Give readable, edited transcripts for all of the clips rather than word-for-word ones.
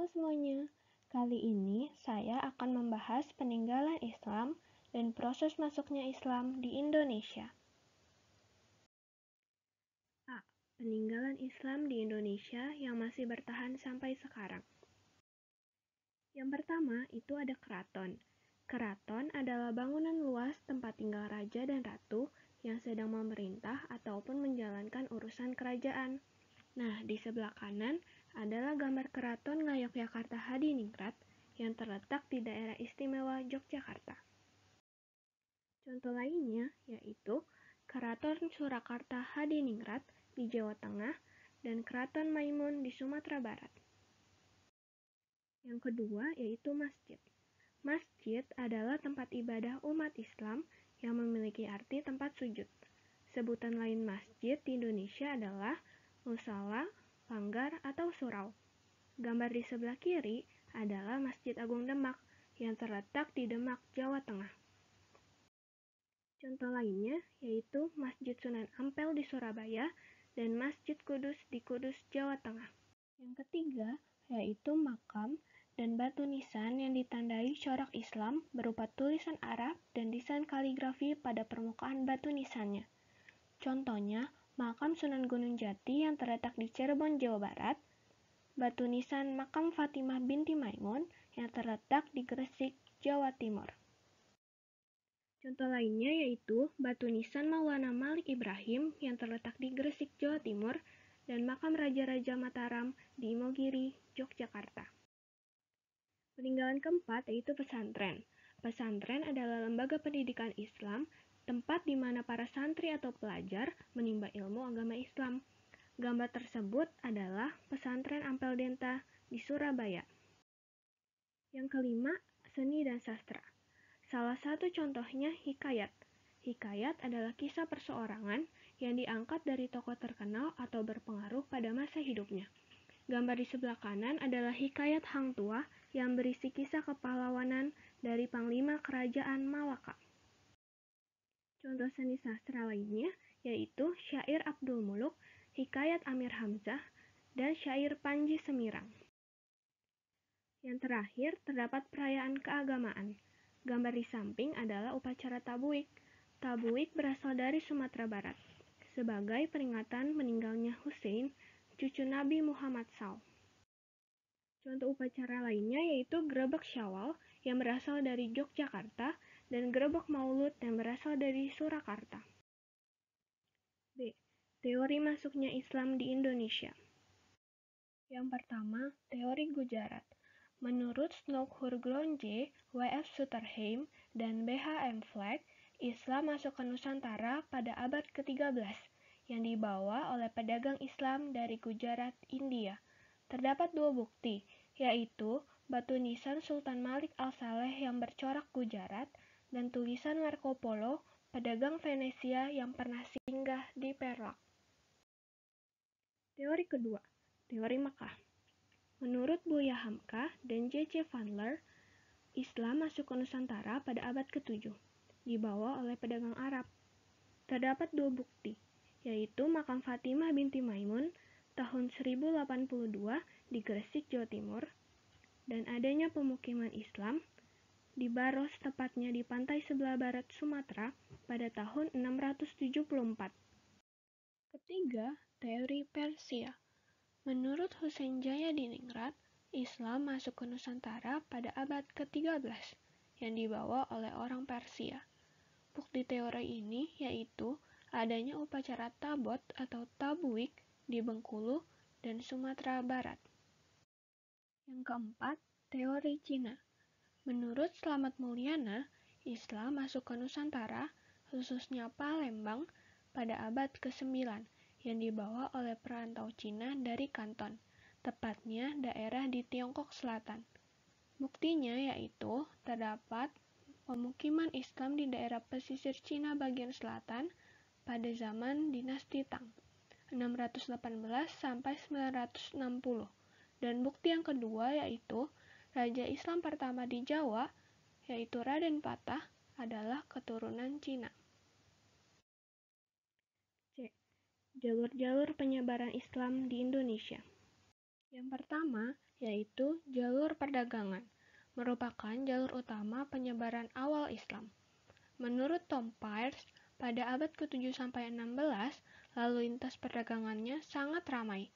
semuanya, kali ini saya akan membahas peninggalan Islam dan proses masuknya Islam di Indonesia. A. Peninggalan Islam di Indonesia yang masih bertahan sampai sekarang. Yang pertama itu ada keraton. Keraton adalah bangunan luas tempat tinggal raja dan ratu yang sedang memerintah ataupun menjalankan urusan kerajaan. Nah, di sebelah kanan adalah gambar Keraton Ngayogyakarta Hadiningrat yang terletak di daerah istimewa Yogyakarta. Contoh lainnya yaitu Keraton Surakarta Hadiningrat di Jawa Tengah dan Keraton Maimun di Sumatera Barat. Yang kedua yaitu masjid. Masjid adalah tempat ibadah umat Islam yang memiliki arti tempat sujud. Sebutan lain masjid di Indonesia adalah musala, langgar, atau surau. Gambar di sebelah kiri adalah Masjid Agung Demak yang terletak di Demak, Jawa Tengah. Contoh lainnya yaitu Masjid Sunan Ampel di Surabaya dan Masjid Kudus di Kudus, Jawa Tengah. Yang ketiga yaitu makam dan batu nisan yang ditandai corak Islam berupa tulisan Arab dan desain kaligrafi pada permukaan batu nisannya. Contohnya, makam Sunan Gunung Jati yang terletak di Cirebon, Jawa Barat, batu nisan makam Fatimah binti Maimun yang terletak di Gresik, Jawa Timur. Contoh lainnya yaitu batu nisan Maulana Malik Ibrahim yang terletak di Gresik, Jawa Timur, dan makam Raja-Raja Mataram di Imogiri, Yogyakarta. Peninggalan keempat yaitu pesantren. Pesantren adalah lembaga pendidikan Islam, tempat di mana para santri atau pelajar menimba ilmu agama Islam. Gambar tersebut adalah pesantren Ampel Denta di Surabaya. Yang kelima, seni dan sastra. Salah satu contohnya hikayat. Hikayat adalah kisah perseorangan yang diangkat dari tokoh terkenal atau berpengaruh pada masa hidupnya. Gambar di sebelah kanan adalah hikayat Hang Tuah yang berisi kisah kepahlawanan dari Panglima Kerajaan Malaka. Contoh seni sastra lainnya yaitu syair Abdul Muluk, hikayat Amir Hamzah, dan syair Panji Semirang. Yang terakhir terdapat perayaan keagamaan. Gambar di samping adalah upacara tabuik. Tabuik berasal dari Sumatera Barat sebagai peringatan meninggalnya Hussein, cucu Nabi Muhammad SAW. Contoh upacara lainnya yaitu Grebek Syawal yang berasal dari Yogyakarta dan Grebek Maulud yang berasal dari Surakarta. B. Teori masuknya Islam di Indonesia. Yang pertama, teori Gujarat. Menurut Snouck Hurgronje, W.F. Sutterheim, dan B.H.M. Fleck, Islam masuk ke Nusantara pada abad ke-13 yang dibawa oleh pedagang Islam dari Gujarat, India. Terdapat dua bukti, yaitu batu nisan Sultan Malik Al-Saleh yang bercorak Gujarat dan tulisan Marco Polo, pedagang Venesia yang pernah singgah di Perak. Teori kedua, teori Mekah. Menurut Buya Hamka dan J.C. Vandler, Islam masuk ke Nusantara pada abad ke-7, dibawa oleh pedagang Arab. Terdapat dua bukti, yaitu makam Fatimah binti Maimun tahun 1082 di Gresik, Jawa Timur, dan adanya pemukiman Islam di Baros, tepatnya di pantai sebelah barat Sumatera pada tahun 674. Ketiga, teori Persia. Menurut Husain Jayadiningrat, Islam masuk ke Nusantara pada abad ke-13 yang dibawa oleh orang Persia. Bukti teori ini yaitu adanya upacara tabot atau tabuik di Bengkulu dan Sumatera Barat. Yang keempat, teori Cina. Menurut Slamet Mulyana, Islam masuk ke Nusantara, khususnya Palembang, pada abad ke-9 yang dibawa oleh perantau Cina dari Kanton, tepatnya daerah di Tiongkok Selatan. Buktinya yaitu terdapat pemukiman Islam di daerah pesisir Cina bagian selatan pada zaman dinasti Tang, 618 sampai 960. Dan bukti yang kedua yaitu Raja Islam pertama di Jawa, yaitu Raden Patah, adalah keturunan Cina. Jalur-jalur penyebaran Islam di Indonesia. Yang pertama, yaitu jalur perdagangan, merupakan jalur utama penyebaran awal Islam. Menurut Tom Peirce, pada abad ke-7-16, lalu lintas perdagangannya sangat ramai.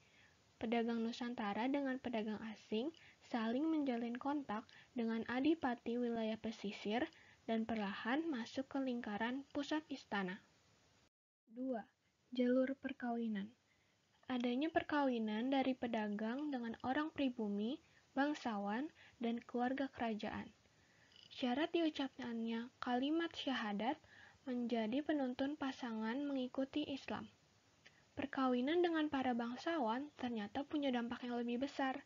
Pedagang Nusantara dengan pedagang asing saling menjalin kontak dengan adipati wilayah pesisir dan perlahan masuk ke lingkaran pusat istana. 2. Jalur perkawinan. Adanya perkawinan dari pedagang dengan orang pribumi, bangsawan, dan keluarga kerajaan. Syarat diucapkannya kalimat syahadat menjadi penuntun pasangan mengikuti Islam. Perkawinan dengan para bangsawan ternyata punya dampak yang lebih besar,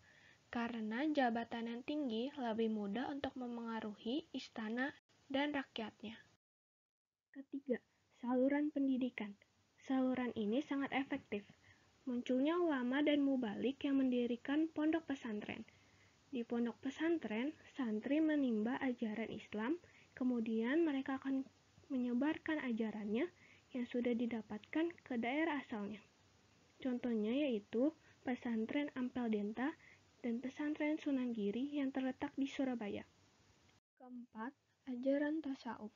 karena jabatan yang tinggi lebih mudah untuk memengaruhi istana dan rakyatnya. Ketiga, saluran pendidikan. Saluran ini sangat efektif. Munculnya ulama dan mubalik yang mendirikan pondok pesantren. Di pondok pesantren, santri menimba ajaran Islam, kemudian mereka akan menyebarkan ajarannya yang sudah didapatkan ke daerah asalnya. Contohnya yaitu pesantren Ampel Denta dan pesantren Sunan Giri yang terletak di Surabaya. Keempat, ajaran tasawuf.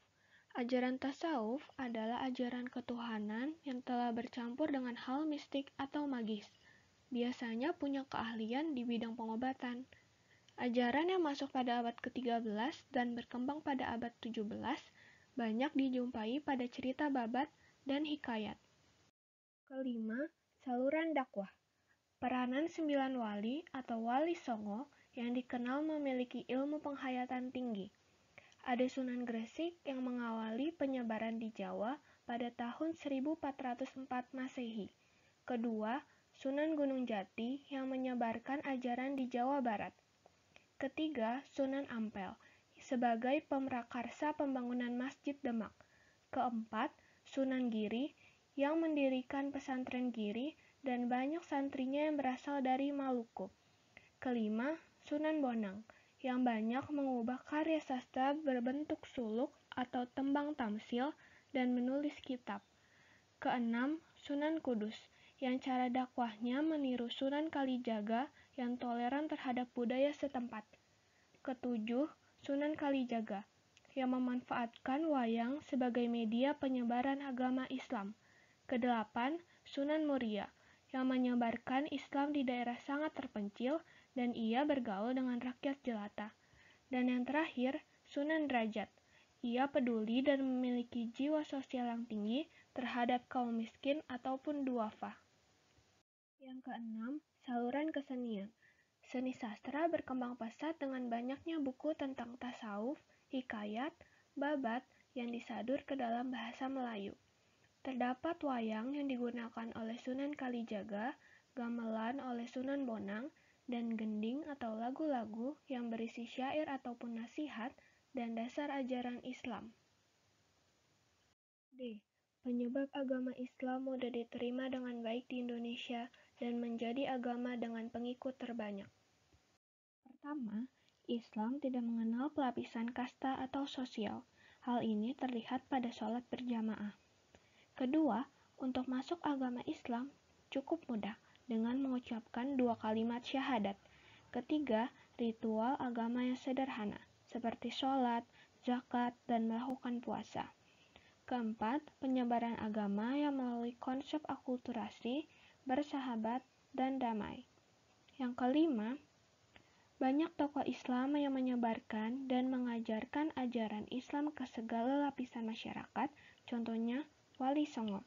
Ajaran tasawuf adalah ajaran ketuhanan yang telah bercampur dengan hal mistik atau magis. Biasanya punya keahlian di bidang pengobatan. Ajaran yang masuk pada abad ke-13 dan berkembang pada abad 17 banyak dijumpai pada cerita babat dan hikayat. Kelima, saluran dakwah. Peranan 9 wali atau wali songo yang dikenal memiliki ilmu penghayatan tinggi. Ada Sunan Gresik yang mengawali penyebaran di Jawa pada tahun 1404 Masehi. Kedua, Sunan Gunung Jati yang menyebarkan ajaran di Jawa Barat. Ketiga, Sunan Ampel sebagai pemrakarsa pembangunan Masjid Demak. Keempat, Sunan Giri yang mendirikan pesantren Giri dan banyak santrinya yang berasal dari Maluku. Kelima, Sunan Bonang yang banyak mengubah karya sastra berbentuk suluk atau tembang tamsil dan menulis kitab. Keenam, Sunan Kudus yang cara dakwahnya meniru Sunan Kalijaga yang toleran terhadap budaya setempat. Ketujuh, Sunan Kalijaga yang memanfaatkan wayang sebagai media penyebaran agama Islam. Kedelapan, Sunan Muria yang menyebarkan Islam di daerah sangat terpencil dan ia bergaul dengan rakyat jelata. Dan yang terakhir, Sunan Derajat. Ia peduli dan memiliki jiwa sosial yang tinggi terhadap kaum miskin ataupun duafa. Yang keenam, saluran kesenian. Seni sastra berkembang pesat dengan banyaknya buku tentang tasawuf, hikayat, babat yang disadur ke dalam bahasa Melayu. Terdapat wayang yang digunakan oleh Sunan Kalijaga, gamelan oleh Sunan Bonang, dan gending atau lagu-lagu yang berisi syair ataupun nasihat dan dasar ajaran Islam. D. Penyebab agama Islam mudah diterima dengan baik di Indonesia dan menjadi agama dengan pengikut terbanyak. Pertama, Islam tidak mengenal pelapisan kasta atau sosial. Hal ini terlihat pada sholat berjamaah. Kedua, untuk masuk agama Islam cukup mudah dengan mengucapkan 2 kalimat syahadat. Ketiga, ritual agama yang sederhana, seperti sholat, zakat, dan melakukan puasa. Keempat, penyebaran agama yang melalui konsep akulturasi, bersahabat, dan damai. Yang kelima, banyak tokoh Islam yang menyebarkan dan mengajarkan ajaran Islam ke segala lapisan masyarakat, contohnya Wali Songo.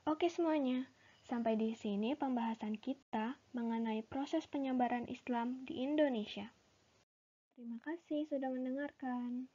Oke semuanya, sampai di sini pembahasan kita mengenai proses penyebaran Islam di Indonesia. Terima kasih sudah mendengarkan.